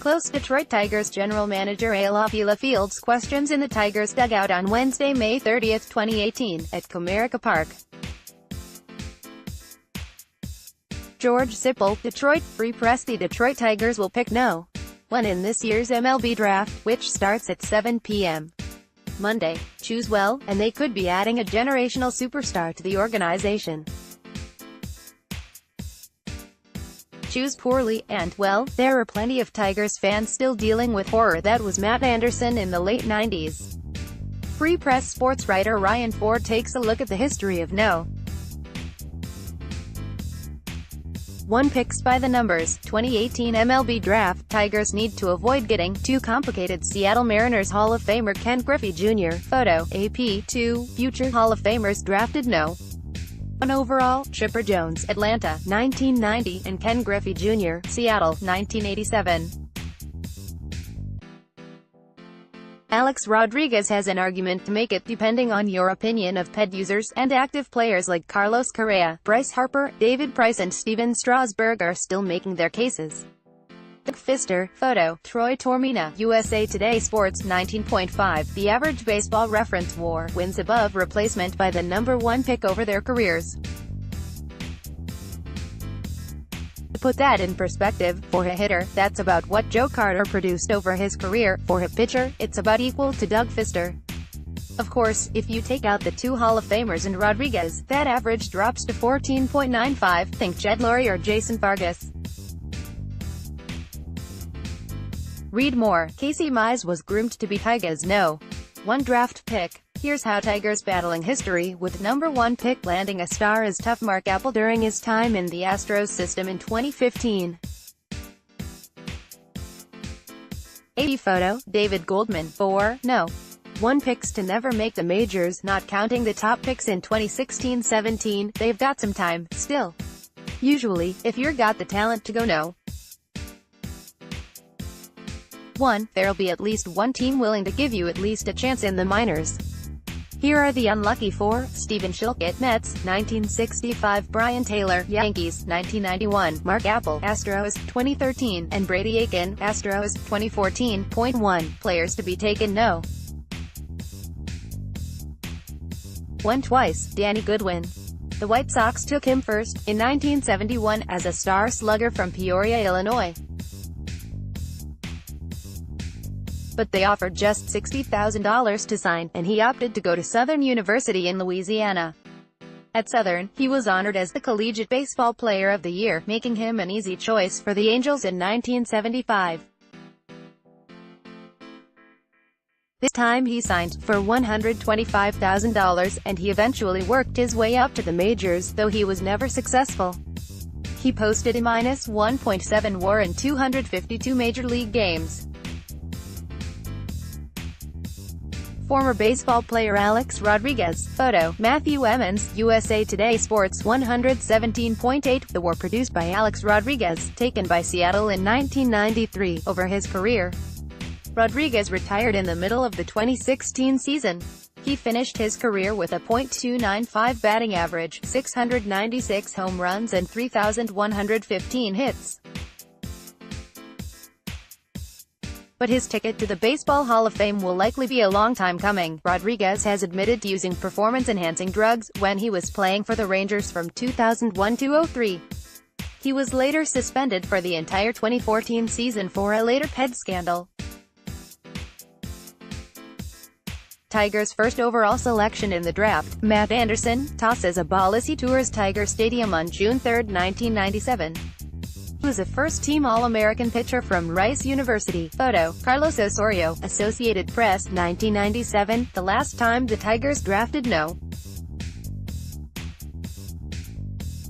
Close Detroit Tigers general manager Avila fields questions in the Tigers dugout on Wednesday, May 30, 2018, at Comerica Park. George Sipple, Detroit, Free Press. The Detroit Tigers will pick no. 1 in this year's MLB draft, which starts at 7 p.m. Monday. Choose well, and they could be adding a generational superstar to the organization. Choose poorly, and, well, there are plenty of Tigers fans still dealing with horror that was Matt Anderson in the late 90s. Free Press sports writer Ryan Ford takes a look at the history of no. 1 picks by the numbers. 2018 MLB Draft. Tigers need to avoid getting too complicated. Seattle Mariners Hall of Famer Ken Griffey Jr. Photo. AP. 2 future Hall of Famers drafted no. 1 overall, Chipper Jones, Atlanta, 1990, and Ken Griffey Jr., Seattle, 1987. Alex Rodriguez has an argument to make it depending on your opinion of pet users, and active players like Carlos Correa, Bryce Harper, David Price and Steven Strasburg are still making their cases. Doug Fister. Photo. Troy Tormina, USA Today Sports, 19.5. The average Baseball Reference WAR wins above replacement by the number 1 pick over their careers. To put that in perspective, for a hitter, that's about what Joe Carter produced over his career. For a pitcher, it's about equal to Doug Fister. Of course, if you take out the 2 Hall of Famers and Rodriguez, that average drops to 14.95. Think Jed Lurie or Jason Vargas. Read more. Casey Mize was groomed to be Tigers' no. 1 draft pick. Here's how Tigers battling history, with number 1 pick landing a star as tough Mark Appel during his time in the Astros system in 2015. AP photo. David Goldman. 4 no. 1 picks to never make the majors, not counting the top picks in 2016-17, they've got some time, still. Usually, if you're got the talent to go no. 1, there'll be at least 1 team willing to give you at least a chance in the minors. Here are the unlucky 4. Stephen Shilkett, Mets, 1965. Brian Taylor, Yankees, 1991. Mark Appel, Astros, 2013. And Brady Aiken, Astros, 2014. 1 players to be taken no. 1 twice. Danny Goodwin. The White Sox took him first, in 1971, as a star slugger from Peoria, Illinois. But they offered just $60,000 to sign, and he opted to go to Southern University in Louisiana. At Southern, he was honored as the Collegiate Baseball Player of the Year, making him an easy choice for the Angels in 1975. This time he signed for $125,000, and he eventually worked his way up to the majors, though he was never successful. He posted a -1.7 WAR in 252 Major League games. Former baseball player Alex Rodriguez. Photo. Matthew Emmons, USA Today Sports, 117.8. The WAR produced by Alex Rodriguez, taken by Seattle in 1993, over his career. Rodriguez retired in the middle of the 2016 season. He finished his career with a .295 batting average, 696 home runs and 3,115 hits. But his ticket to the Baseball Hall of Fame will likely be a long time coming. Rodriguez has admitted to using performance-enhancing drugs when he was playing for the Rangers from 2001 to 2003. He was later suspended for the entire 2014 season for a later ped scandal. Tigers' first overall selection in the draft, Matt Anderson, tosses a ball as he tours Tiger Stadium on June 3, 1997. He was a first-team All-American pitcher from Rice University. Photo. Carlos Osorio, Associated Press, 1997, the last time the Tigers drafted no.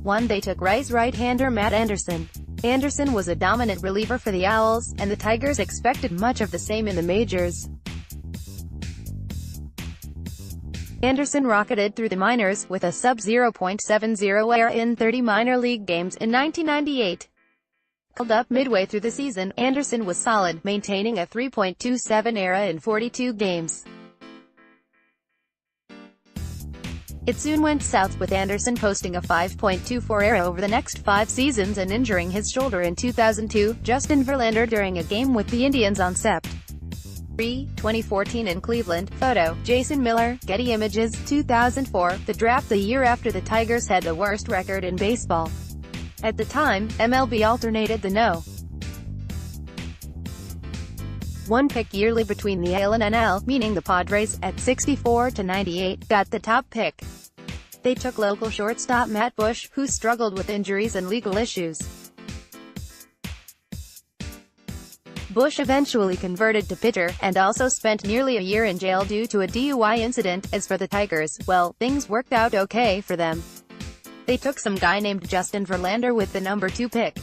1 They took Rice right-hander Matt Anderson. Anderson was a dominant reliever for the Owls, and the Tigers expected much of the same in the majors. Anderson rocketed through the minors, with a sub-0.70 ERA in 30 minor league games in 1998. Called up midway through the season, Anderson was solid, maintaining a 3.27 ERA in 42 games. It soon went south, with Anderson posting a 5.24 ERA over the next 5 seasons and injuring his shoulder in 2002. Justin Verlander during a game with the Indians on Sept. 2014 in Cleveland. Photo, Jason Miller, Getty Images. 2004, the draft, the year after the Tigers had the worst record in baseball. At the time, MLB alternated the No. 1 pick yearly between the AL and NL, meaning the Padres, at 64 to 98, got the top pick. They took local shortstop Matt Bush, who struggled with injuries and legal issues. Bush eventually converted to pitcher, and also spent nearly a year in jail due to a DUI incident. As for the Tigers, well, things worked out okay for them. They took some guy named Justin Verlander with the number 2 pick.